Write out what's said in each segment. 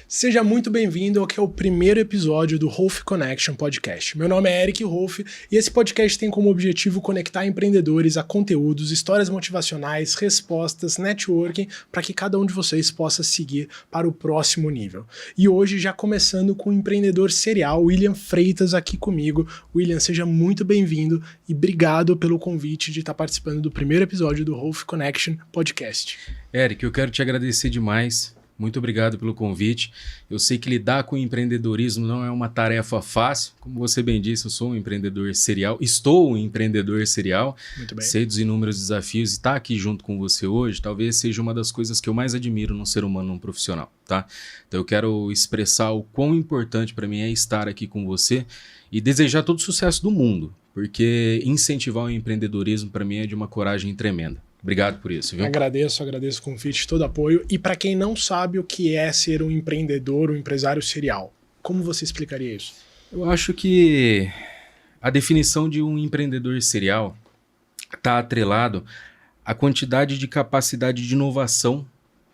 Seja muito bem-vindo ao que é o primeiro episódio do Rolf Connection Podcast. Meu nome é Eric Rolf e esse podcast tem como objetivo conectar empreendedores a conteúdos, histórias motivacionais, respostas, networking, para que cada um de vocês possa seguir para o próximo nível. E hoje, já começando com o empreendedor serial William Freitas aqui comigo. William, seja muito bem-vindo e obrigado pelo convite de estar participando do primeiro episódio do Rolf Connection Podcast. Eric, eu quero te agradecer demais. Muito obrigado pelo convite. Eu sei que lidar com empreendedorismo não é uma tarefa fácil. Como você bem disse, eu sou um empreendedor serial. Estou um empreendedor serial. Muito bem. Sei dos inúmeros desafios e estar aqui junto com você hoje talvez seja uma das coisas que eu mais admiro num ser humano, num profissional, tá? Então eu quero expressar o quão importante para mim é estar aqui com você e desejar todo o sucesso do mundo, porque incentivar o empreendedorismo para mim é de uma coragem tremenda. Obrigado por isso, viu? Agradeço o convite, todo apoio. E para quem não sabe o que é ser um empreendedor, um empresário serial, como você explicaria isso? Eu acho que a definição de um empreendedor serial está atrelado à quantidade de capacidade de inovação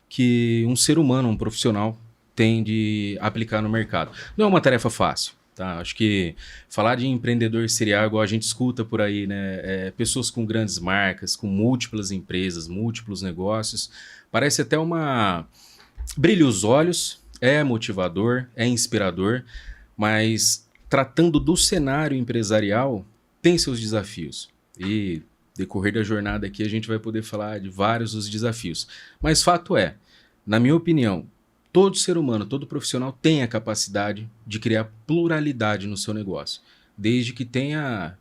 que um ser humano, um profissional, tem de aplicar no mercado. Não é uma tarefa fácil. Tá, acho que falar de empreendedor serial, igual a gente escuta por aí, né? Pessoas com grandes marcas, com múltiplas empresas, múltiplos negócios, parece até brilha os olhos, é motivador, é inspirador, mas tratando do cenário empresarial, tem seus desafios. E decorrer da jornada aqui a gente vai poder falar de vários dos desafios. Mas fato é, na minha opinião, todo ser humano, todo profissional tem a capacidade de criar pluralidade no seu negócio, desde que tenha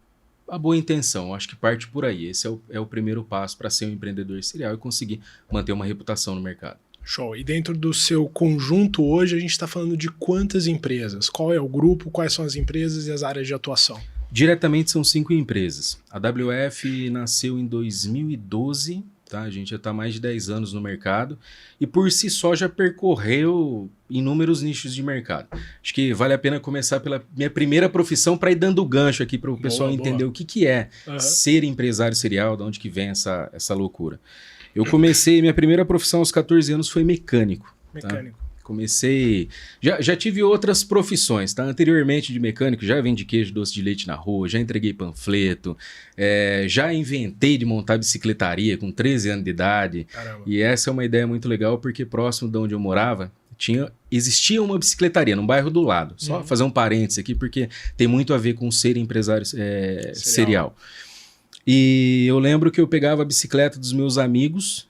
a boa intenção. Acho que parte por aí. Esse é o primeiro passo para ser um empreendedor serial e conseguir manter uma reputação no mercado. Show. E dentro do seu conjunto hoje, a gente está falando de quantas empresas? Qual é o grupo? Quais são as empresas e as áreas de atuação? Diretamente são 5 empresas. A WF nasceu em 2012, tá? A gente já está há mais de 10 anos no mercado e por si só já percorreu inúmeros nichos de mercado. Acho que vale a pena começar pela minha primeira profissão para ir dando gancho aqui para o pessoal entender o que é ser empresário serial, de onde que vem essa loucura. Eu comecei, minha primeira profissão aos 14 anos foi mecânico. Mecânico. Tá? Comecei... Já tive outras profissões, tá? Anteriormente de mecânico, já vendi queijo, doce de leite na rua, já entreguei panfleto, já inventei de montar bicicletaria com 13 anos de idade. Caramba. E essa é uma ideia muito legal, porque próximo de onde eu morava, existia uma bicicletaria no bairro do lado. Só fazer um parênteses aqui, porque tem muito a ver com ser empresário serial. E eu lembro que eu pegava a bicicleta dos meus amigos,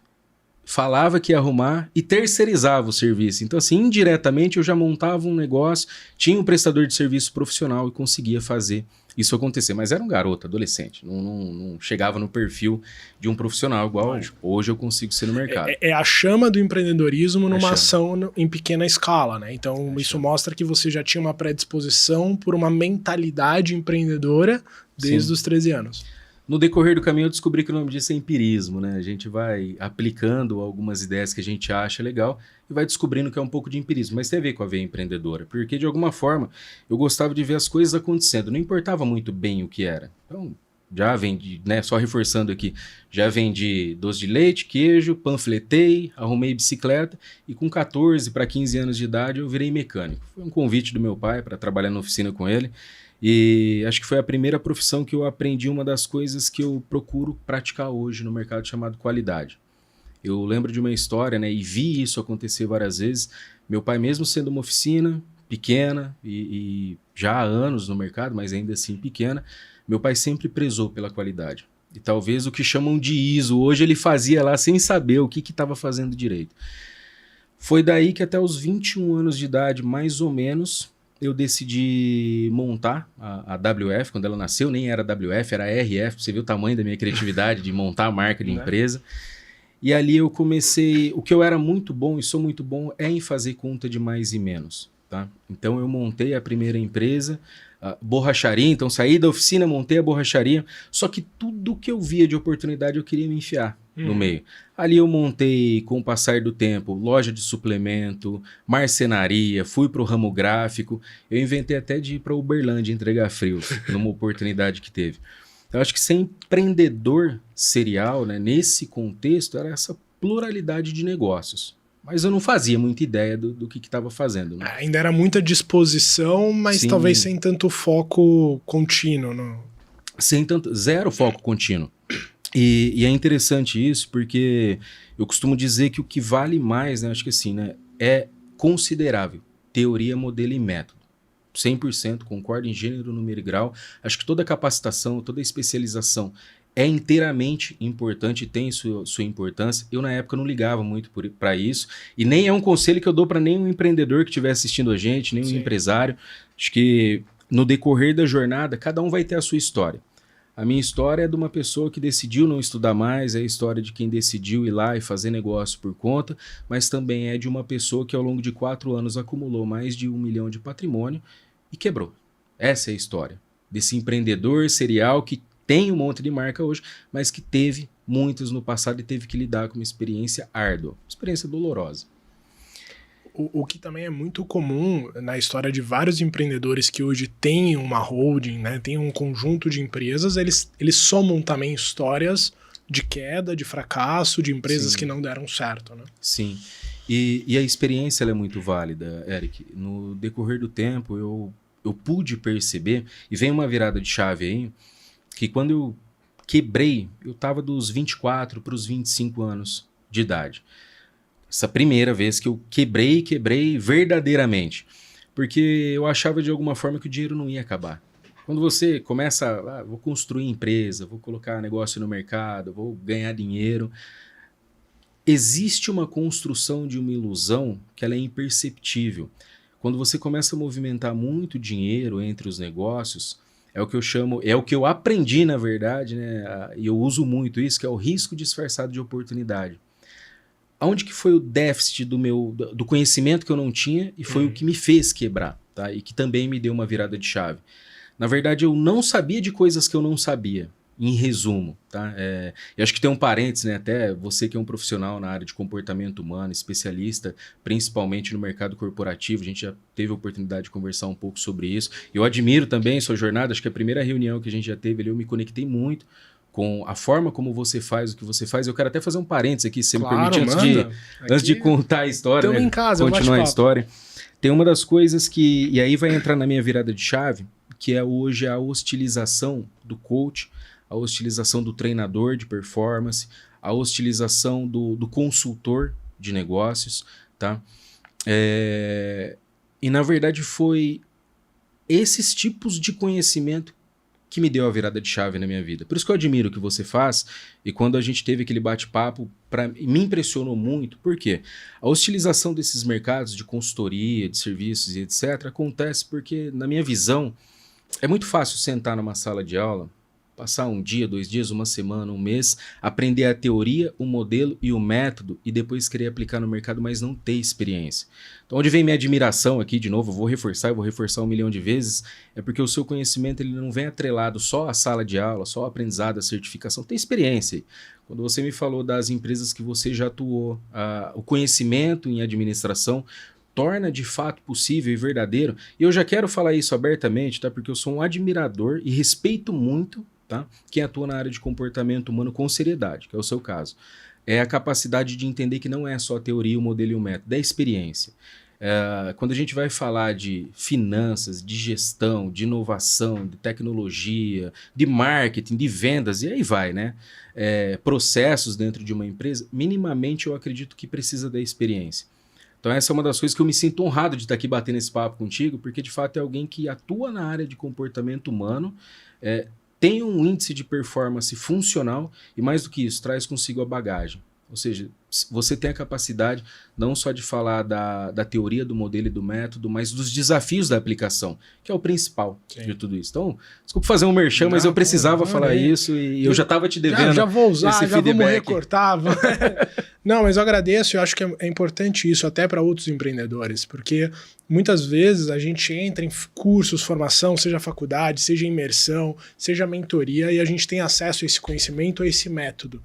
falava que ia arrumar e terceirizava o serviço. Então, assim, indiretamente eu já montava um negócio, tinha um prestador de serviço profissional e conseguia fazer isso acontecer. Mas era um garoto, adolescente, não chegava no perfil de um profissional igual hoje eu consigo ser no mercado. É a chama do empreendedorismo numa ação em pequena escala, né? Então, isso mostra que você já tinha uma predisposição por uma mentalidade empreendedora desde os 13 anos. No decorrer do caminho eu descobri que o nome disso é empirismo, né? A gente vai aplicando algumas ideias que a gente acha legal e vai descobrindo que é um pouco de empirismo, mas tem a ver com a veia empreendedora, porque de alguma forma eu gostava de ver as coisas acontecendo, não importava muito bem o que era. Então, já vendi, né? Só reforçando aqui, já vendi doce de leite, queijo, panfletei, arrumei bicicleta e com 14 para 15 anos de idade eu virei mecânico. Foi um convite do meu pai para trabalhar na oficina com ele. E acho que foi a primeira profissão que eu aprendi uma das coisas que eu procuro praticar hoje no mercado chamado qualidade. Eu lembro de uma história, né, e vi isso acontecer várias vezes. Meu pai, mesmo sendo uma oficina pequena e já há anos no mercado, mas ainda assim pequena, meu pai sempre prezou pela qualidade. E talvez o que chamam de ISO, hoje ele fazia lá sem saber o que estava fazendo direito. Foi daí que até os 21 anos de idade, mais ou menos, eu decidi montar a WF, quando ela nasceu, nem era WF, era RF, você viu o tamanho da minha criatividade de montar a marca de empresa. E ali eu comecei, o que eu era muito bom e sou muito bom é em fazer conta de mais e menos, tá? Então eu montei a primeira empresa, a borracharia, então saí da oficina, montei a borracharia, só que tudo que eu via de oportunidade eu queria me enfiar no meio. Ali eu montei, com o passar do tempo, loja de suplemento, marcenaria, fui para o ramo gráfico, eu inventei até de ir para Uberlândia entregar frios, numa oportunidade que teve. Então acho que ser empreendedor serial, né, nesse contexto, era essa pluralidade de negócios. Mas eu não fazia muita ideia do que estava fazendo. Né? Ainda era muita disposição, mas Sim. talvez sem tanto foco contínuo. Sem tanto, zero foco contínuo. E é interessante isso, porque eu costumo dizer que o que vale mais, né, acho que assim, né, é considerável. Teoria, modelo e método. 100%, concordo em gênero, número e grau. Acho que toda capacitação, toda especialização é inteiramente importante, tem sua importância. Eu, na época, não ligava muito para isso. E nem é um conselho que eu dou para nenhum empreendedor que estiver assistindo a gente, nenhum empresário. Acho que no decorrer da jornada, cada um vai ter a sua história. A minha história é de uma pessoa que decidiu não estudar mais, é a história de quem decidiu ir lá e fazer negócio por conta, mas também é de uma pessoa que ao longo de 4 anos acumulou mais de 1 milhão de patrimônio e quebrou. Essa é a história desse empreendedor serial que tem um monte de marca hoje, mas que teve muitas no passado e teve que lidar com uma experiência árdua, experiência dolorosa. O que também é muito comum na história de vários empreendedores que hoje têm uma holding, né, têm um conjunto de empresas, eles somam também histórias de queda, de fracasso, de empresas que não deram certo. Né? Sim, e a experiência ela é muito válida, Eric. No decorrer do tempo eu pude perceber, e vem uma virada de chave aí, que quando eu quebrei, eu estava dos 24 para os 25 anos de idade. Essa primeira vez que eu quebrei verdadeiramente. Porque eu achava de alguma forma que o dinheiro não ia acabar. Quando você começa, vou construir empresa, vou colocar negócio no mercado, vou ganhar dinheiro, existe uma construção de uma ilusão que ela é imperceptível. Quando você começa a movimentar muito dinheiro entre os negócios, é o que eu chamo, é o que eu aprendi na verdade, né? E eu uso muito isso, que é o risco disfarçado de oportunidade. Aonde que foi o déficit do conhecimento que eu não tinha e foi o que me fez quebrar, tá? E que também me deu uma virada de chave. Na verdade, eu não sabia de coisas que eu não sabia, em resumo, tá? Eu acho que tem um parênteses, né? Até você que é um profissional na área de comportamento humano, especialista, principalmente no mercado corporativo, a gente já teve a oportunidade de conversar um pouco sobre isso. Eu admiro também sua jornada, acho que a primeira reunião que a gente já teve ali, eu me conectei muito com a forma como você faz o que você faz. Eu quero até fazer um parênteses aqui, se você me permite, antes de contar a história, né? Em casa, continuar a história. Tem uma das coisas que, e aí vai entrar na minha virada de chave, que é hoje a hostilização do coach, a hostilização do treinador de performance, a hostilização do consultor de negócios, tá? E na verdade foi esses tipos de conhecimento que me deu a virada de chave na minha vida. Por isso que eu admiro o que você faz, e quando a gente teve aquele bate-papo, me impressionou muito, porque a hostilização desses mercados de consultoria, de serviços e etc. acontece porque, na minha visão, é muito fácil sentar numa sala de aula, passar 1 dia, 2 dias, 1 semana, 1 mês, aprender a teoria, o modelo e o método e depois querer aplicar no mercado, mas não ter experiência. Então, onde vem minha admiração aqui, de novo, eu vou reforçar 1 milhão de vezes, é porque o seu conhecimento ele não vem atrelado só à sala de aula, só ao aprendizado, à certificação, tem experiência. Quando você me falou das empresas que você já atuou, o conhecimento em administração torna de fato possível e verdadeiro, e eu já quero falar isso abertamente, tá? Porque eu sou um admirador e respeito muito, tá? Quem atua na área de comportamento humano com seriedade, que é o seu caso. É a capacidade de entender que não é só a teoria, o modelo e o método, é a experiência. Quando a gente vai falar de finanças, de gestão, de inovação, de tecnologia, de marketing, de vendas, e aí vai, né? Processos dentro de uma empresa, minimamente eu acredito que precisa da experiência. Então essa é uma das coisas que eu me sinto honrado de estar aqui batendo esse papo contigo, porque de fato é alguém que atua na área de comportamento humano, tem um índice de performance funcional e mais do que isso, traz consigo a bagagem. Ou seja, você tem a capacidade não só de falar da teoria, do modelo e do método, mas dos desafios da aplicação, que é o principal de tudo isso. Então, desculpa fazer um merchan, mas eu precisava falar isso e eu já estava te devendo. Já vou usar, esse já feedback. Vamos recortar. Não, mas eu agradeço, eu acho que é importante isso até para outros empreendedores, porque muitas vezes a gente entra em cursos, formação, seja faculdade, seja imersão, seja mentoria, e a gente tem acesso a esse conhecimento, a esse método.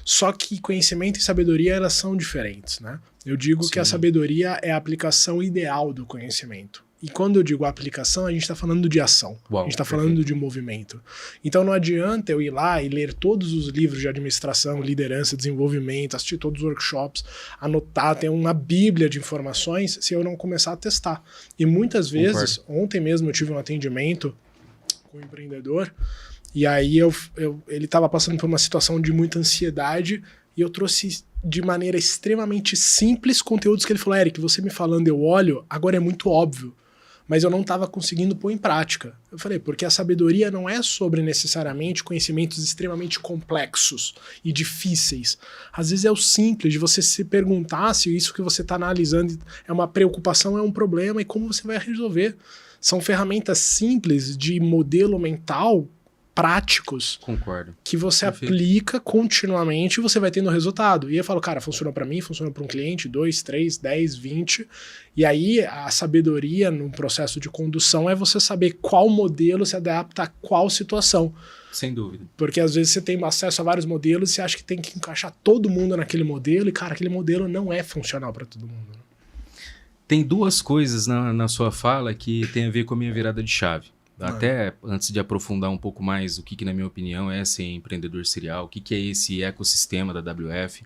Só que conhecimento e sabedoria, elas são diferentes, né? Eu digo que a sabedoria é a aplicação ideal do conhecimento. E quando eu digo aplicação, a gente está falando de ação. Uau, a gente está falando de movimento. Então não adianta eu ir lá e ler todos os livros de administração, liderança, desenvolvimento, assistir todos os workshops, anotar, ter uma bíblia de informações, se eu não começar a testar. E muitas vezes, ontem mesmo eu tive um atendimento com um empreendedor, e aí ele estava passando por uma situação de muita ansiedade, e eu trouxe de maneira extremamente simples conteúdos que ele falou: Eric, você me falando eu olho, agora é muito óbvio, mas eu não estava conseguindo pôr em prática. Eu falei, porque a sabedoria não é sobre necessariamente conhecimentos extremamente complexos e difíceis. Às vezes é o simples de você se perguntar se isso que você está analisando é uma preocupação, é um problema e como você vai resolver. São ferramentas simples de modelo mental práticos. Concordo. Que você aplica continuamente e você vai tendo resultado. E eu falo, cara, funcionou para mim, funcionou para um cliente, 2, 3, 10, 20. E aí a sabedoria no processo de condução é você saber qual modelo se adapta a qual situação. Sem dúvida. Porque às vezes você tem acesso a vários modelos e você acha que tem que encaixar todo mundo naquele modelo e, cara, aquele modelo não é funcional para todo mundo. Tem duas coisas na sua fala que tem a ver com a minha virada de chave. Até antes de aprofundar um pouco mais o que na minha opinião é ser empreendedor serial, o que é esse ecossistema da WF.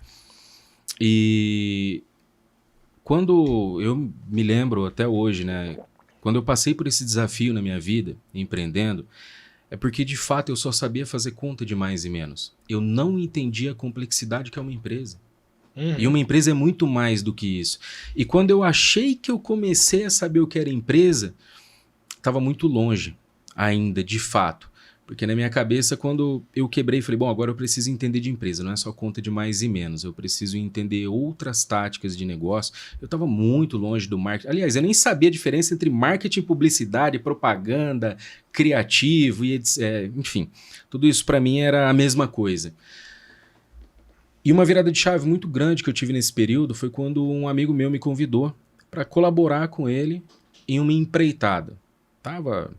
E quando eu me lembro até hoje, né, quando eu passei por esse desafio na minha vida, empreendendo, é porque de fato eu só sabia fazer conta de mais e menos. Eu não entendia a complexidade que é uma empresa. E uma empresa é muito mais do que isso. E quando eu achei que eu comecei a saber o que era empresa, estava muito longe ainda, de fato. Porque na minha cabeça, quando eu quebrei, falei, bom, agora eu preciso entender de empresa, não é só conta de mais e menos, eu preciso entender outras táticas de negócio. Eu estava muito longe do marketing. Aliás, eu nem sabia a diferença entre marketing, publicidade, propaganda, criativo, e enfim, tudo isso para mim era a mesma coisa. E uma virada de chave muito grande que eu tive nesse período foi quando um amigo meu me convidou para colaborar com ele em uma empreitada. Tava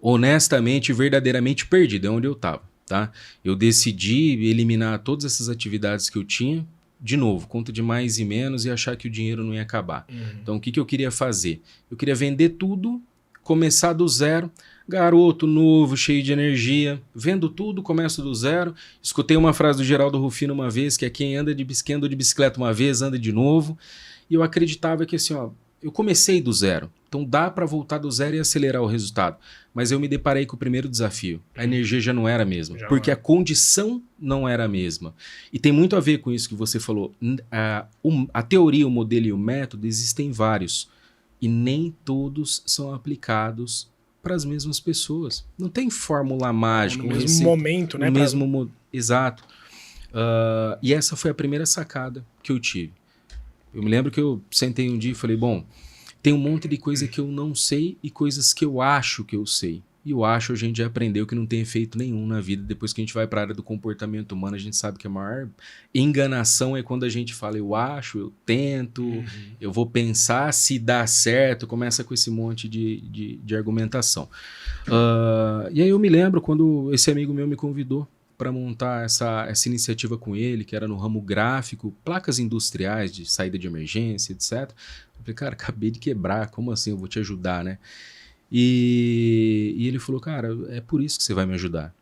honestamente, verdadeiramente perdido, é onde eu estava, tá? Eu decidi eliminar todas essas atividades que eu tinha, de novo, conta de mais e menos e achar que o dinheiro não ia acabar. Então, o que eu queria fazer? Eu queria vender tudo, começar do zero, garoto novo, cheio de energia, vendo tudo, começo do zero. Escutei uma frase do Geraldo Rufino uma vez, que é quem anda de bicicleta uma vez, anda de novo. E eu acreditava que assim, ó, eu comecei do zero, então dá para voltar do zero e acelerar o resultado. Mas eu me deparei com o primeiro desafio. A energia já não era a mesma, porque a condição não era a mesma. E tem muito a ver com isso que você falou. A teoria, o modelo e o método existem vários. E nem todos são aplicados para as mesmas pessoas. Não tem fórmula mágica. No mesmo momento, né? Exato. E essa foi a primeira sacada que eu tive. Eu me lembro que eu sentei um dia e falei, bom, tem um monte de coisa que eu não sei e coisas que eu acho que eu sei. E eu acho, a gente já aprendeu que não tem efeito nenhum na vida. Depois que a gente vai para a área do comportamento humano, a gente sabe que a maior enganação é quando a gente fala, eu acho, eu tento, eu vou pensar se dá certo, começa com esse monte de argumentação. E aí eu me lembro quando esse amigo meu me convidou para montar essa iniciativa com ele, que era no ramo gráfico, placas industriais de saída de emergência, etc. Eu falei, cara, acabei de quebrar, como assim eu vou te ajudar, né? E ele falou, cara, é por isso que você vai me ajudar.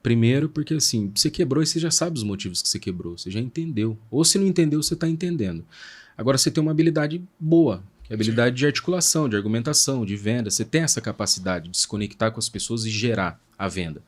Primeiro porque assim, você quebrou e você já sabe os motivos que você quebrou, você já entendeu. Ou se não entendeu, você está entendendo. Agora você tem uma habilidade boa, que é a habilidade de articulação, de argumentação, de venda. Você tem essa capacidade de se conectar com as pessoas e gerar a venda.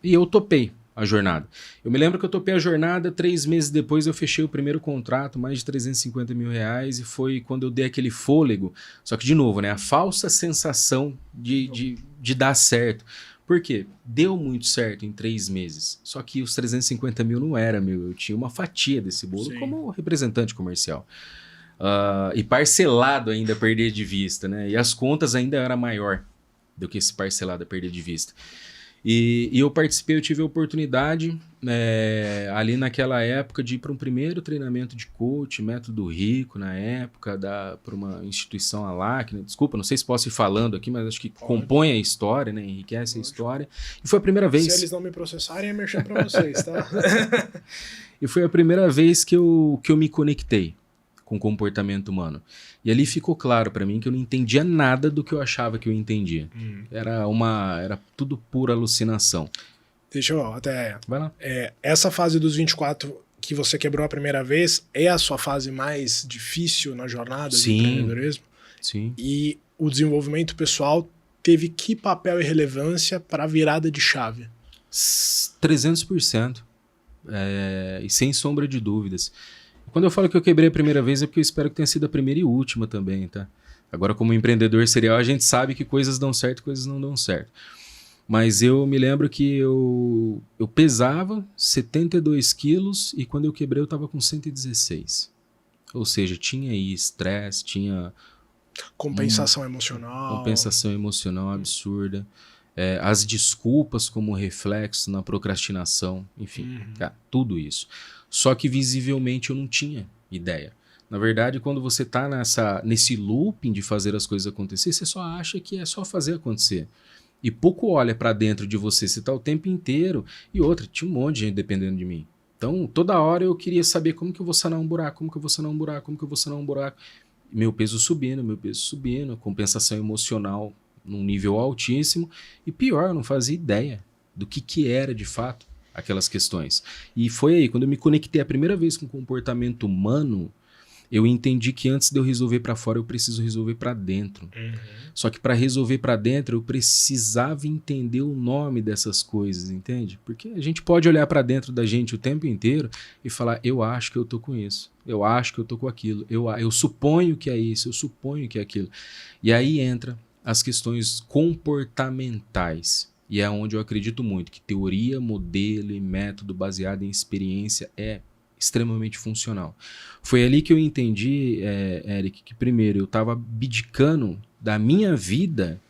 E eu topei a jornada. Eu me lembro que eu topei a jornada, 3 meses depois eu fechei o primeiro contrato, mais de 350 mil reais, e foi quando eu dei aquele fôlego. Só que, de novo, né, a falsa sensação de dar certo. Por quê? Deu muito certo em 3 meses. Só que os 350 mil não era meu. Eu tinha uma fatia desse bolo como representante comercial. E parcelado ainda a perder de vista, né? E as contas ainda eram maior do que esse parcelado a perder de vista. E eu participei, eu tive a oportunidade ali naquela época de ir para um primeiro treinamento de coach, método rico na época, para uma instituição ALAC, né? Desculpa, não sei se posso ir falando aqui, mas acho que compõe a história, né? Enriquece a história. E foi a primeira vez... Se eles não me processarem, é merchan para vocês, tá? E foi a primeira vez que eu me conectei com comportamento humano. E ali ficou claro para mim que eu não entendia nada do que eu achava que eu entendia. Era tudo pura alucinação. Deixa eu até... Vai lá. Essa fase dos 24 que você quebrou a primeira vez é a sua fase mais difícil na jornada do empreendedorismo? Sim. E o desenvolvimento pessoal teve que papel e relevância para a virada de chave? 300%. E sem sombra de dúvidas. Quando eu falo que eu quebrei a primeira vez é porque eu espero que tenha sido a primeira e última também, tá? Agora, como empreendedor serial, a gente sabe que coisas dão certo e coisas não dão certo. Mas eu me lembro que eu pesava 72 quilos e quando eu quebrei eu estava com 116. Ou seja, tinha aí estresse, tinha... Compensação emocional. Compensação emocional absurda. As desculpas como reflexo na procrastinação, enfim, cara, tudo isso. Só que visivelmente eu não tinha ideia. Na verdade, quando você está nesse looping de fazer as coisas acontecer, você só acha que é só fazer acontecer. E pouco olha para dentro de você, você está o tempo inteiro. E outra, tinha um monte de gente dependendo de mim. Então, toda hora eu queria saber como que eu vou sanar um buraco, como que eu vou sanar um buraco, como que eu vou sanar um buraco. Meu peso subindo, compensação emocional num nível altíssimo. E pior, eu não fazia ideia do que era de fato aquelas questões. E foi aí, quando eu me conectei a primeira vez com o comportamento humano, eu entendi que antes de eu resolver para fora, eu preciso resolver para dentro. Só que para resolver para dentro, eu precisava entender o nome dessas coisas, entende? Porque a gente pode olhar para dentro da gente o tempo inteiro e falar, eu acho que eu tô com isso, eu acho que eu tô com aquilo, eu suponho que é isso, eu suponho que é aquilo. E aí entra as questões comportamentais. E é onde eu acredito muito que teoria, modelo e método baseado em experiência é extremamente funcional. Foi ali que eu entendi, Eric, que primeiro eu estava abdicando da minha vida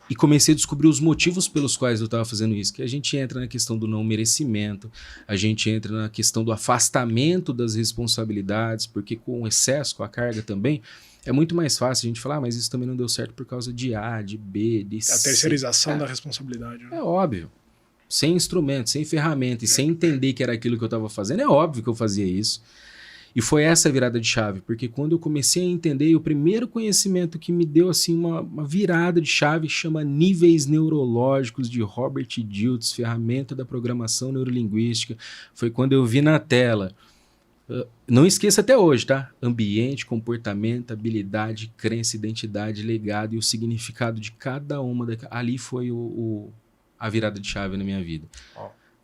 e comecei a descobrir os motivos pelos quais eu estava fazendo isso, que a gente entra na questão do não merecimento, a gente entra na questão do afastamento das responsabilidades, porque com o excesso, com a carga também, é muito mais fácil a gente falar, mas isso também não deu certo por causa de A, de B, de C. A terceirização da responsabilidade. Né? É óbvio. Sem instrumento, sem ferramenta e sem entender que era aquilo que eu estava fazendo, é óbvio que eu fazia isso. E foi essa a virada de chave, porque quando eu comecei a entender, o primeiro conhecimento que me deu assim uma virada de chave chama Níveis Neurológicos de Robert Dilts, ferramenta da programação neurolinguística. Foi quando eu vi na tela. Não esqueça até hoje, tá? Ambiente, comportamento, habilidade, crença, identidade, legado e o significado de cada uma. Ali foi a virada de chave na minha vida.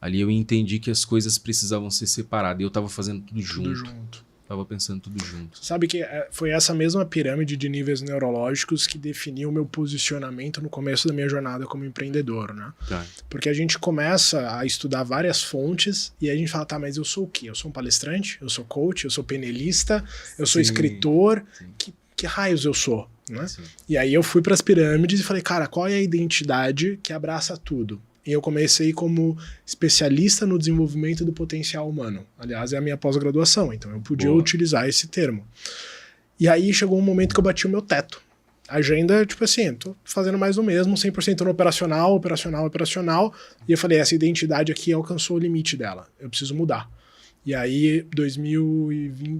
Ali eu entendi que as coisas precisavam ser separadas. E eu tava fazendo tudo junto. Tava pensando tudo junto. Sabe que foi essa mesma pirâmide de níveis neurológicos que definiu o meu posicionamento no começo da minha jornada como empreendedor, né? Tá. Porque a gente começa a estudar várias fontes e a gente fala, tá, mas eu sou o quê? Eu sou um palestrante? Eu sou coach? Eu sou painelista? Eu sou escritor? Que raios eu sou? Né? E aí eu fui para as pirâmides e falei, cara, qual é a identidade que abraça tudo? E eu comecei como especialista no desenvolvimento do potencial humano. Aliás, é a minha pós-graduação, então eu podia utilizar esse termo. E aí chegou um momento que eu bati o meu teto. A agenda, tipo assim, tô fazendo mais do mesmo, 100% no operacional. E eu falei, essa identidade aqui alcançou o limite dela. Eu preciso mudar. E aí,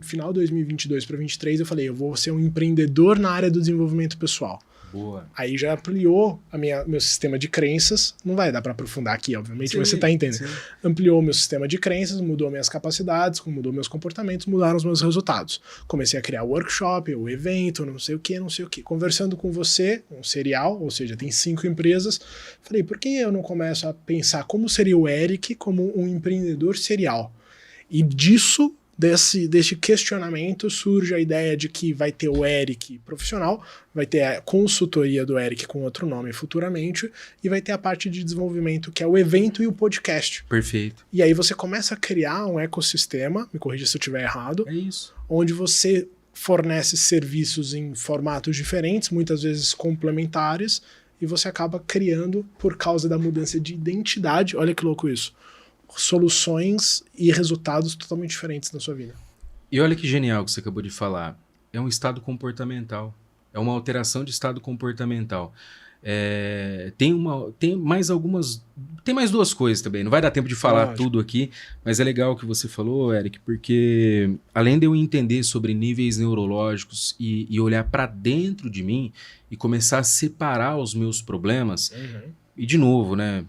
final de 2022 para 2023, eu falei, eu vou ser um empreendedor na área do desenvolvimento pessoal. Boa. Aí já ampliou meu sistema de crenças. Não vai dar para aprofundar aqui, obviamente, mas você tá entendendo. Sim. Ampliou meu sistema de crenças, mudou minhas capacidades, mudou meus comportamentos, mudaram os meus resultados. Comecei a criar o workshop, o evento, não sei o que. Conversando com você, um serial, ou seja, tem 5 empresas. Falei, por que eu não começo a pensar como seria o Eric como um empreendedor serial? E disso, deste questionamento, surge a ideia de que vai ter o Eric profissional, vai ter a consultoria do Eric com outro nome futuramente, e vai ter a parte de desenvolvimento, que é o evento e o podcast. Perfeito. E aí você começa a criar um ecossistema, me corrija se eu estiver errado, é isso, onde você fornece serviços em formatos diferentes, muitas vezes complementares, e você acaba criando, por causa da mudança de identidade, olha que louco isso, soluções e resultados totalmente diferentes na sua vida. E olha que genial que você acabou de falar. É um estado comportamental. É uma alteração de estado comportamental. Tem mais algumas. Tem mais duas coisas também. Não vai dar tempo de falar Lógico. tudo aqui, mas é legal o que você falou, Eric, porque além de eu entender sobre níveis neurológicos e olhar para dentro de mim e começar a separar os meus problemas, e de novo, né?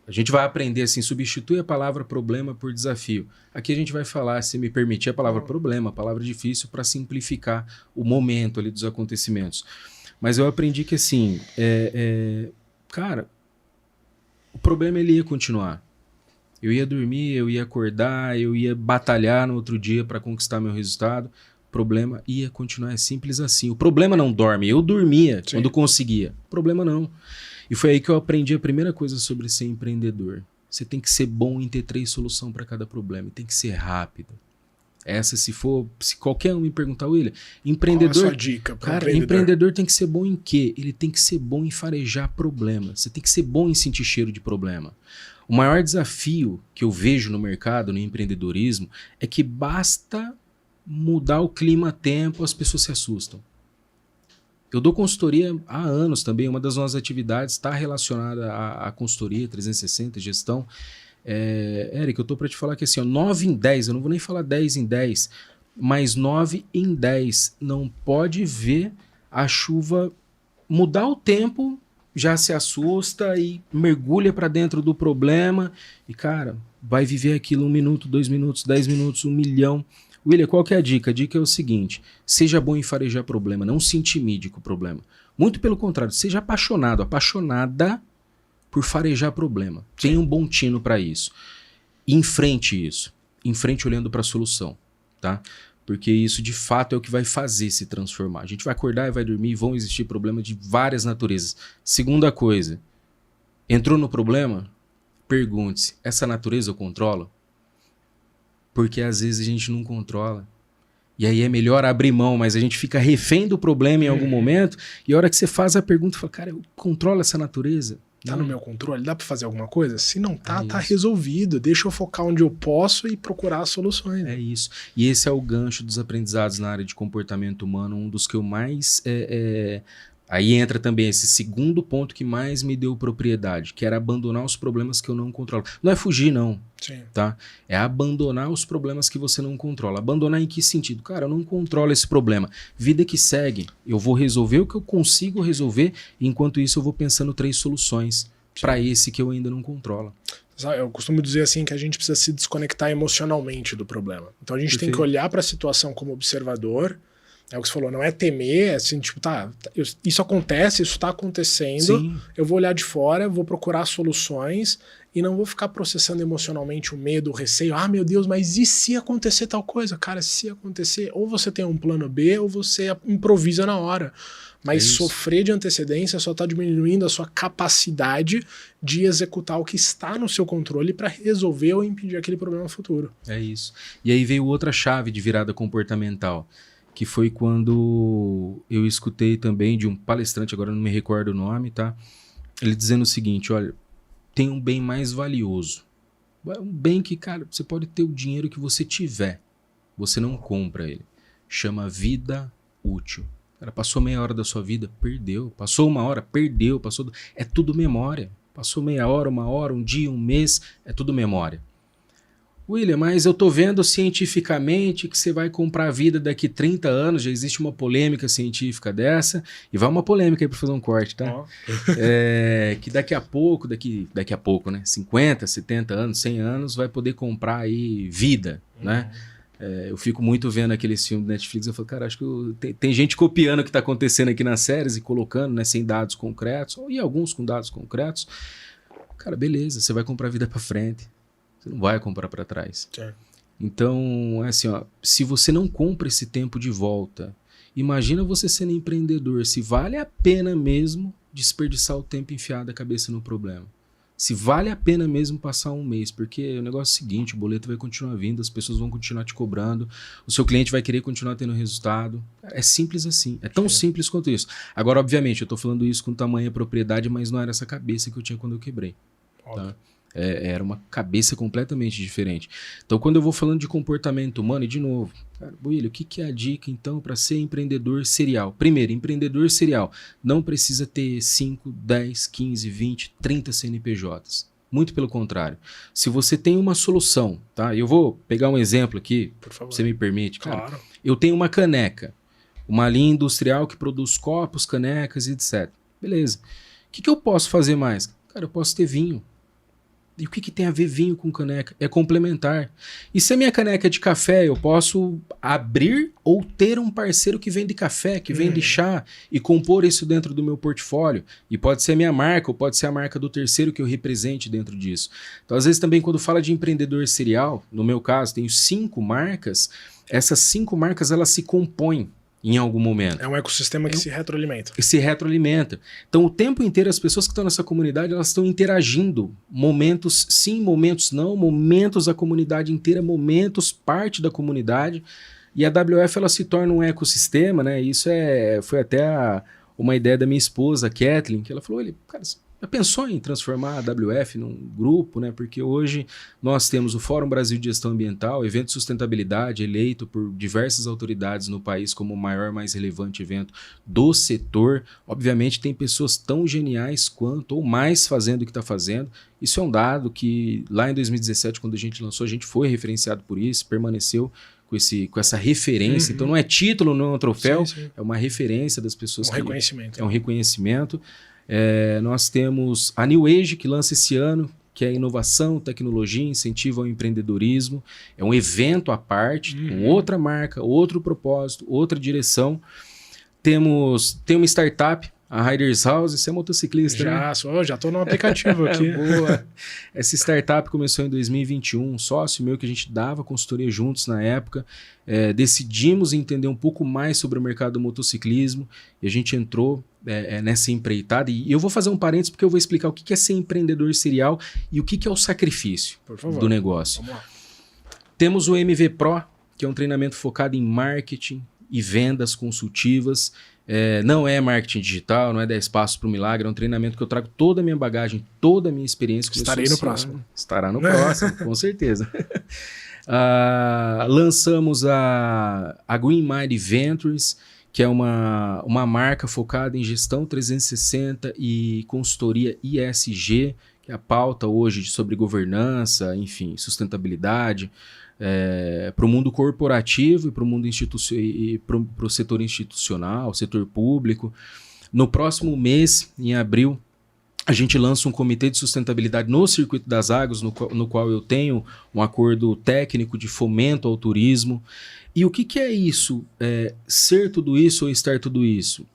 A gente vai aprender assim, substituir a palavra problema por desafio. Aqui a gente vai falar, se me permitir, a palavra problema, a palavra difícil, para simplificar o momento ali dos acontecimentos. Mas eu aprendi que assim, cara, o problema ele ia continuar. Eu ia dormir, eu ia acordar, eu ia batalhar no outro dia para conquistar meu resultado. O problema ia continuar, é simples assim. O problema não dorme. Eu dormia quando conseguia. O problema não. E foi aí que eu aprendi a primeira coisa sobre ser empreendedor. Você tem que ser bom em ter 3 soluções para cada problema. E tem que ser rápido. Essa, se qualquer um me perguntar, William, empreendedor... Qual a sua dica para cara, empreendedor tem que ser bom em quê? Ele tem que ser bom em farejar problema. Você tem que ser bom em sentir cheiro de problema. O maior desafio que eu vejo no mercado, no empreendedorismo, é que basta mudar o clima a tempo, as pessoas se assustam. Eu dou consultoria há anos também, uma das nossas atividades está relacionada à consultoria 360, gestão. Eric, eu estou para te falar que assim, 9 em 10, eu não vou nem falar 10 em 10, mas 9 em 10 não pode ver a chuva mudar o tempo, já se assusta e mergulha para dentro do problema e, cara, vai viver aquilo 1 minuto, 2 minutos, 10 minutos, 1 milhão. William, qual que é a dica? A dica é o seguinte, seja bom em farejar problema, não se intimide com o problema. Muito pelo contrário, seja apaixonado, apaixonada por farejar problema. Tenha um bom tino para isso. Enfrente isso. Enfrente olhando para a solução, tá? Porque isso de fato é o que vai fazer se transformar. A gente vai acordar e vai dormir, vão existir problemas de várias naturezas. Segunda coisa, entrou no problema? Pergunte-se, essa natureza eu controlo? Porque às vezes a gente não controla. E aí é melhor abrir mão, mas a gente fica refém do problema em algum momento, e a hora que você faz a pergunta, fala, cara, eu controlo essa natureza? Tá no meu controle? Dá para fazer alguma coisa? Se não tá, tá resolvido. Deixa eu focar onde eu posso e procurar soluções. É isso. E esse é o gancho dos aprendizados na área de comportamento humano, um dos que eu mais... Aí entra também esse segundo ponto que mais me deu propriedade, que era abandonar os problemas que eu não controlo. Não é fugir, não. Sim. Tá? É abandonar os problemas que você não controla. Abandonar em que sentido? Cara, eu não controlo esse problema. Vida que segue. Eu vou resolver o que eu consigo resolver, e enquanto isso eu vou pensando 3 soluções para esse que eu ainda não controlo. Eu costumo dizer assim que a gente precisa se desconectar emocionalmente do problema. Então a gente tem que olhar para a situação como observador. É o que você falou, não é temer, é assim, tipo, isso acontece, isso está acontecendo, sim, eu vou olhar de fora, vou procurar soluções e não vou ficar processando emocionalmente o medo, o receio. Ah, meu Deus, mas e se acontecer tal coisa? Cara, se acontecer, ou você tem um plano B ou você improvisa na hora. Mas sofrer de antecedência só está diminuindo a sua capacidade de executar o que está no seu controle para resolver ou impedir aquele problema futuro. É isso. E aí veio outra chave de virada comportamental, que foi quando eu escutei também de um palestrante, agora não me recordo o nome, tá? Ele dizendo o seguinte, olha, tem um bem mais valioso. Um bem que, cara, você pode ter o dinheiro que você tiver, você não compra ele. Chama vida útil. Cara, passou meia hora da sua vida, perdeu. Passou 1 hora, perdeu. É tudo memória. Passou meia hora, 1 hora, 1 dia, 1 mês, é tudo memória. William, mas eu tô vendo cientificamente que você vai comprar a vida daqui 30 anos, já existe uma polêmica científica dessa, e vai uma polêmica aí para fazer um corte, tá? Que daqui a pouco, né, 50, 70 anos, 100 anos, vai poder comprar aí vida, né? Eu fico muito vendo aqueles filmes do Netflix, eu falo, cara, acho que tem gente copiando o que tá acontecendo aqui nas séries e colocando, né, sem dados concretos, e alguns com dados concretos. Cara, beleza, você vai comprar vida para frente. Você não vai comprar para trás. Sim. Então, é assim, ó, se você não compra esse tempo de volta, imagina você sendo empreendedor, se vale a pena mesmo desperdiçar o tempo enfiado a cabeça no problema. Se vale a pena mesmo passar 1 mês, porque o negócio é o seguinte, o boleto vai continuar vindo, as pessoas vão continuar te cobrando, o seu cliente vai querer continuar tendo resultado. É simples assim, é tão simples quanto isso. Agora, obviamente, eu estou falando isso com tamanha propriedade, mas não era essa cabeça que eu tinha quando eu quebrei. Tá? Era uma cabeça completamente diferente. Então, quando eu vou falando de comportamento humano, e de novo, cara, William, o que é a dica, então, para ser empreendedor serial? Primeiro, empreendedor serial não precisa ter 5, 10, 15, 20, 30 CNPJs. Muito pelo contrário. Se você tem uma solução, tá? Eu vou pegar um exemplo aqui, Por favor. você me permite? Cara, Claro. eu tenho uma caneca, uma linha industrial que produz copos, canecas, etc. Beleza. O que eu posso fazer mais? Cara, eu posso ter vinho. E o que tem a ver vinho com caneca? É complementar. E se a minha caneca é de café, eu posso abrir ou ter um parceiro que vende café, que vende chá, e compor isso dentro do meu portfólio. E pode ser a minha marca, ou pode ser a marca do terceiro que eu represente dentro disso. Então, às vezes, também, quando fala de empreendedor serial, no meu caso, tenho 5 marcas, essas 5 marcas, elas se compõem em algum momento. É um ecossistema que se retroalimenta. Se retroalimenta. Então, o tempo inteiro, as pessoas que estão nessa comunidade, elas estão interagindo. Momentos sim, momentos não, momentos a comunidade inteira, momentos parte da comunidade. E a WF, ela se torna um ecossistema, né? Isso foi até uma ideia da minha esposa, Kathleen, que ela falou, cara, já pensou em transformar a WF num grupo, né? Porque hoje nós temos o Fórum Brasil de Gestão Ambiental, evento de sustentabilidade, eleito por diversas autoridades no país como o maior, mais relevante evento do setor. Obviamente tem pessoas tão geniais quanto ou mais fazendo o que está fazendo. Isso é um dado que lá em 2017, quando a gente lançou, a gente foi referenciado por isso, permaneceu com essa referência. Então não é título, não é um troféu, sim. É uma referência das pessoas. Reconhecimento. É um reconhecimento. Nós temos a New Age, que lança esse ano, que é inovação, tecnologia, incentivo ao empreendedorismo. É um evento à parte, com outra marca, outro propósito, outra direção. Tem uma startup, a Riders House. Você é motociclista, né? Já estou no aplicativo aqui. Boa. Essa startup começou em 2021, um sócio meu que a gente dava consultoria juntos na época. Decidimos entender um pouco mais sobre o mercado do motociclismo e a gente entrou nessa empreitada. E eu vou fazer um parênteses porque eu vou explicar o que é ser empreendedor serial e o que é o sacrifício do negócio. Vamos lá. Temos o MV Pro, que é um treinamento focado em marketing e vendas consultivas. Não é marketing digital, não é 10 passos para o milagre, é um treinamento que eu trago toda a minha bagagem, toda a minha experiência. Estarei no próximo. Estará no próximo, com certeza. Lançamos a Green Mind Ventures, que é uma marca focada em gestão 360 e consultoria ISG, que é a pauta hoje sobre governança, enfim, sustentabilidade, para o mundo corporativo e para o mundo para o setor institucional, setor público. No próximo mês, em abril, a gente lança um comitê de sustentabilidade no Circuito das Águas, no qual eu tenho um acordo técnico de fomento ao turismo. E o que é isso? Ser tudo isso ou estar tudo isso?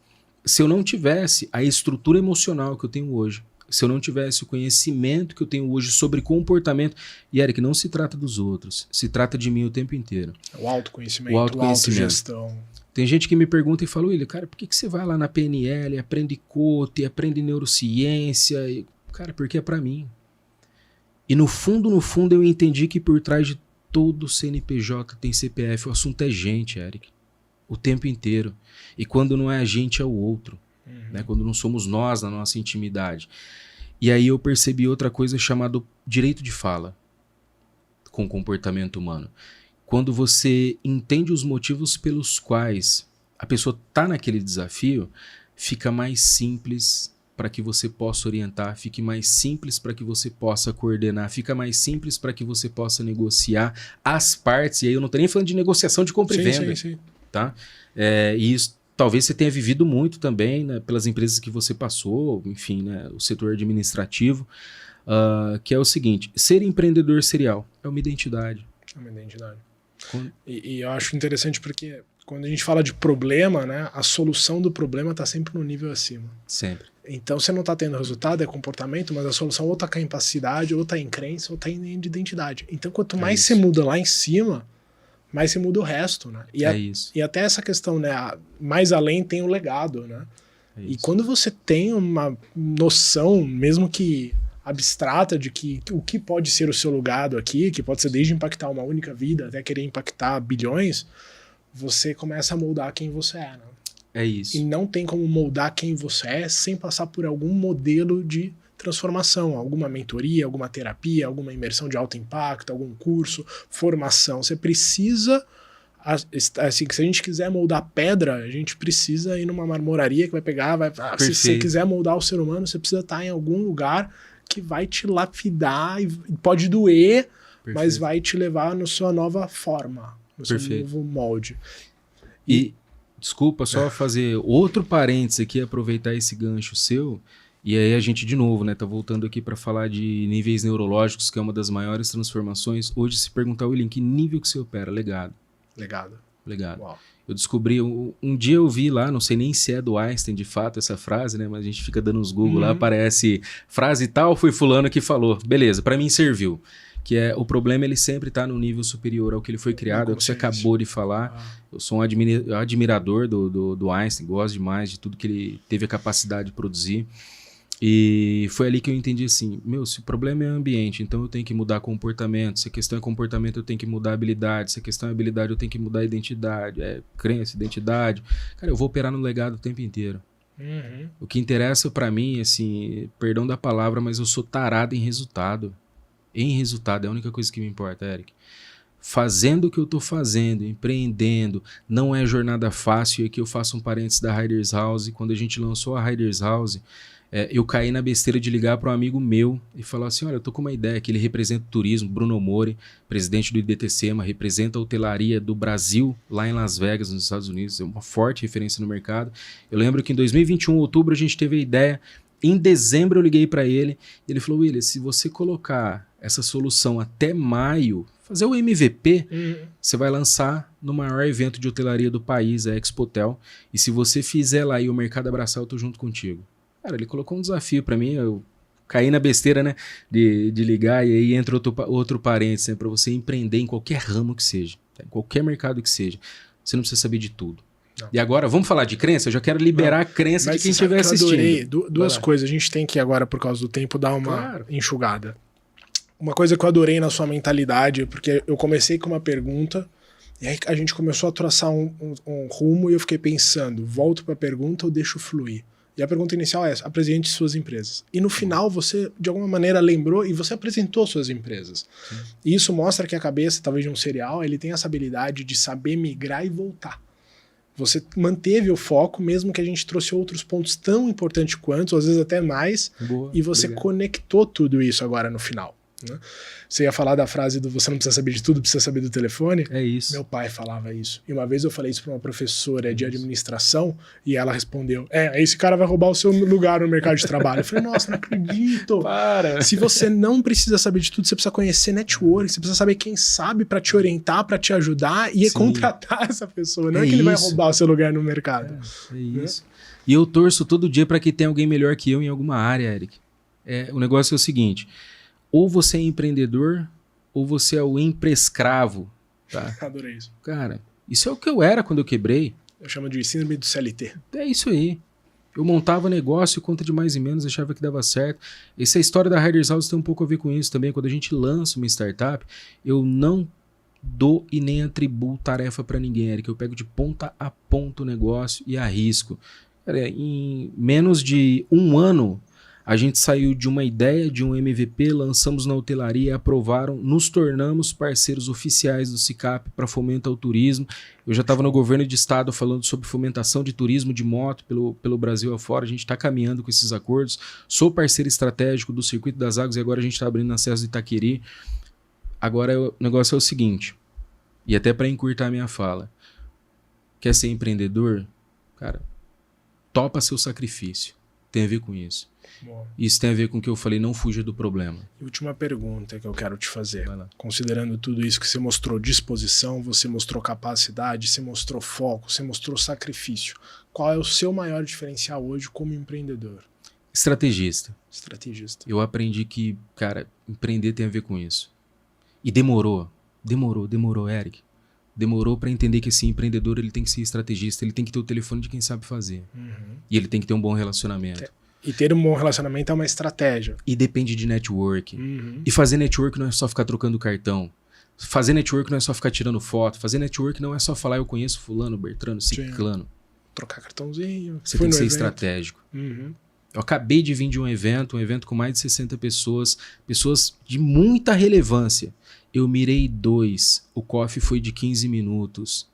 Se eu não tivesse a estrutura emocional que eu tenho hoje, se eu não tivesse o conhecimento que eu tenho hoje sobre comportamento, e Eric, não se trata dos outros, se trata de mim o tempo inteiro. O autoconhecimento, a autogestão. Tem gente que me pergunta e fala, William, cara, por que você vai lá na PNL, aprende coach, aprende neurociência? Cara, porque é para mim. E no fundo, eu entendi que por trás de todo CNPJ tem CPF, o assunto é gente, Eric. O tempo inteiro. E quando não é a gente, é o outro. Né? Quando não somos nós na nossa intimidade. E aí eu percebi outra coisa chamada direito de fala com comportamento humano. Quando você entende os motivos pelos quais a pessoa está naquele desafio, fica mais simples para que você possa orientar, fique mais simples para que você possa coordenar, fica mais simples para que você possa negociar as partes. E aí eu não estou nem falando de negociação de compra e venda. Sim. Tá? E isso talvez você tenha vivido muito também, né, pelas empresas que você passou, enfim, né, o setor administrativo, que é o seguinte, ser empreendedor serial é uma identidade. É uma identidade. E eu acho interessante porque quando a gente fala de problema, né, a solução do problema está sempre no nível acima. Sempre. Então você não está tendo resultado, é comportamento, mas a solução ou está em capacidade, ou está em crença, ou está em identidade. Então quanto mais você muda lá em cima, mais você muda o resto, né? Isso. E até essa questão, né? Mais além tem o legado, né? E quando você tem uma noção, mesmo que abstrata, de que o que pode ser o seu legado aqui, que pode ser desde impactar uma única vida até querer impactar bilhões, você começa a moldar quem você é, né? É isso. E não tem como moldar quem você é sem passar por algum modelo de transformação, alguma mentoria, alguma terapia, alguma imersão de alto impacto, algum curso, formação. Você precisa, assim, que se a gente quiser moldar pedra, a gente precisa ir numa marmoraria que vai pegar, se você quiser moldar o ser humano, você precisa estar em algum lugar que vai te lapidar e pode doer, mas vai te levar na sua nova forma, no seu novo molde. E desculpa, só fazer outro parênteses aqui, aproveitar esse gancho seu, e aí a gente de novo, né, tá voltando aqui para falar de níveis neurológicos, que é uma das maiores transformações. Hoje, se perguntar, William, que nível que você opera? Legado. Uau. Eu descobri, um dia eu vi lá, não sei nem se é do Einstein de fato essa frase, né, mas a gente fica dando uns Google lá, aparece frase tal, foi fulano que falou. Beleza, para mim serviu. Que é o problema, ele sempre está no nível superior ao que ele foi criado, é o que você acabou de falar. Eu sou um admirador do Einstein, gosto demais de tudo que ele teve a capacidade de produzir. E foi ali que eu entendi assim, se o problema é ambiente, então eu tenho que mudar comportamento. Se a questão é comportamento, eu tenho que mudar habilidade. Se a questão é habilidade, eu tenho que mudar identidade. Crença, identidade. Cara, eu vou operar no legado o tempo inteiro. O que interessa para mim, assim, perdão da palavra, mas eu sou tarado em resultado. Em resultado, é a única coisa que me importa, Eric. Fazendo o que eu estou fazendo, empreendendo, não é jornada fácil. E aqui eu faço um parênteses da Riders House. Quando a gente lançou a Riders House, eu caí na besteira de ligar para um amigo meu e falar assim, olha, eu tô com uma ideia que ele representa o turismo, Bruno Mori, presidente do IDTCEMA, representa a hotelaria do Brasil lá em Las Vegas, nos Estados Unidos, é uma forte referência no mercado. Eu lembro que em 2021, outubro, a gente teve a ideia. Em dezembro eu liguei para ele e ele falou, William, se você colocar essa solução até maio, fazer o MVP, você vai lançar no maior evento de hotelaria do país, a Expotel, e se você fizer lá e o mercado abraçar, eu tô junto contigo. Cara, ele colocou um desafio para mim, eu caí na besteira, né, de ligar, e aí entra outro parênteses, né, para você empreender em qualquer ramo que seja, em qualquer mercado que seja, você não precisa saber de tudo. Não. E agora, vamos falar de crença? Eu já quero liberar a crença de quem estiver assistindo. Adorei. Duas coisas, a gente tem que agora, por causa do tempo, dar uma enxugada. Uma coisa que eu adorei na sua mentalidade, porque eu comecei com uma pergunta, e aí a gente começou a traçar um rumo, e eu fiquei pensando, volto para a pergunta ou deixo fluir? E a pergunta inicial é essa, apresente suas empresas. E no final você, de alguma maneira, lembrou e você apresentou suas empresas. Sim. E isso mostra que a cabeça, talvez de um serial, ele tem essa habilidade de saber migrar e voltar. Você manteve o foco, mesmo que a gente trouxe outros pontos tão importantes quanto, às vezes até mais, e você conectou tudo isso agora no final. Né? Você ia falar da frase do você não precisa saber de tudo, precisa saber do telefone. É isso. Meu pai falava isso. E uma vez eu falei isso para uma professora de administração e ela respondeu, esse cara vai roubar o seu lugar no mercado de trabalho. Eu falei, nossa, não acredito. Para. Se você não precisa saber de tudo, você precisa conhecer network, você precisa saber quem sabe para te orientar, para te ajudar e contratar essa pessoa. Não é que ele vai roubar o seu lugar no mercado. É isso. E eu torço todo dia para que tenha alguém melhor que eu em alguma área, Eric. O negócio é o seguinte... Ou você é empreendedor, ou você é o emprescravo. Tá? Adorei isso. Cara, isso é o que eu era quando eu quebrei. Eu chamo de síndrome do CLT. É isso aí. Eu montava negócio, conta de mais e menos, achava que dava certo. Essa história da Riders House tem um pouco a ver com isso também. Quando a gente lança uma startup, eu não dou e nem atribuo tarefa para ninguém, Eric. Eu pego de ponta a ponta o negócio e arrisco. Cara, em menos de um ano... A gente saiu de uma ideia, de um MVP, lançamos na hotelaria, aprovaram, nos tornamos parceiros oficiais do SICAP para fomentar o turismo. Eu já estava no governo de estado falando sobre fomentação de turismo de moto pelo Brasil afora. A gente está caminhando com esses acordos. Sou parceiro estratégico do Circuito das Águas e agora a gente está abrindo acesso de Itaqueri. Agora o negócio é o seguinte, e até para encurtar a minha fala. Quer ser empreendedor? Cara, topa seu sacrifício. Tem a ver com isso. Bom. Isso tem a ver com o que eu falei, não fuja do problema. E última pergunta que eu quero te fazer. Considerando tudo isso que você mostrou disposição, você mostrou capacidade, você mostrou foco, você mostrou sacrifício. Qual é o seu maior diferencial hoje como empreendedor? Estrategista. Eu aprendi que, cara, empreender tem a ver com isso. E demorou, Eric. Demorou para entender que esse empreendedor ele tem que ser estrategista, ele tem que ter o telefone de quem sabe fazer. E ele tem que ter um bom relacionamento. E ter um bom relacionamento é uma estratégia. E depende de network. E fazer network não é só ficar trocando cartão. Fazer network não é só ficar tirando foto. Fazer network não é só falar eu conheço fulano, Bertrano, ciclano. Trocar cartãozinho. Você tem que ser estratégico. Eu acabei de vir de um evento com mais de 60 pessoas, pessoas de muita relevância. Eu mirei 2, o coffee foi de 15 minutos.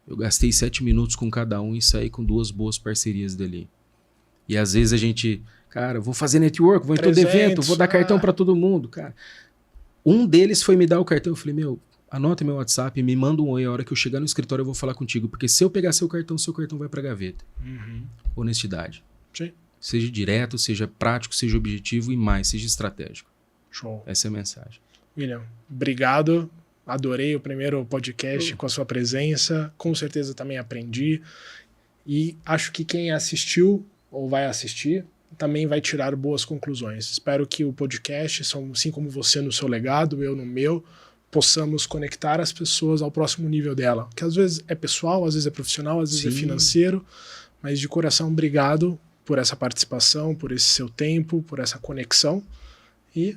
Eu gastei 7 minutos com cada um e saí com 2 boas parcerias dali. E às vezes a gente, cara, vou fazer network, vou em todo evento, vou dar cartão para todo mundo, cara. Um deles foi me dar o cartão, eu falei, anota meu WhatsApp, me manda um oi, a hora que eu chegar no escritório eu vou falar contigo, porque se eu pegar seu cartão vai pra gaveta. Honestidade. Sim. Seja direto, seja prático, seja objetivo e mais, seja estratégico. Show. Essa é a mensagem. William, obrigado. Adorei o primeiro podcast com a sua presença. Com certeza também aprendi. E acho que quem assistiu ou vai assistir também vai tirar boas conclusões. Espero que o podcast, assim como você no seu legado, eu no meu, possamos conectar as pessoas ao próximo nível dela. Que às vezes é pessoal, às vezes é profissional, às vezes é financeiro. Mas de coração, obrigado por essa participação, por esse seu tempo, por essa conexão. E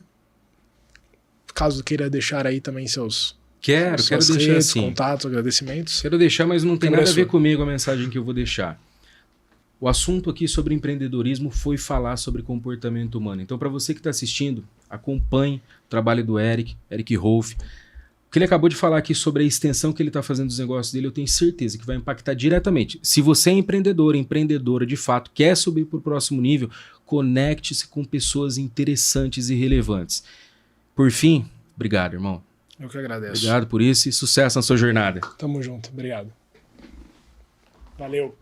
caso queira deixar aí também seus quero deixar redes, assim. Contatos, agradecimentos. Quero deixar, mas não tem nada a ver comigo a mensagem que eu vou deixar. O assunto aqui sobre empreendedorismo foi falar sobre comportamento humano. Então, para você que está assistindo, acompanhe o trabalho do Eric Rolf. O que ele acabou de falar aqui sobre a extensão que ele está fazendo dos negócios dele, eu tenho certeza que vai impactar diretamente. Se você é empreendedor, empreendedora de fato, quer subir para o próximo nível, conecte-se com pessoas interessantes e relevantes. Por fim, obrigado, irmão. Eu que agradeço. Obrigado por isso e sucesso na sua jornada. Tamo junto. Obrigado. Valeu.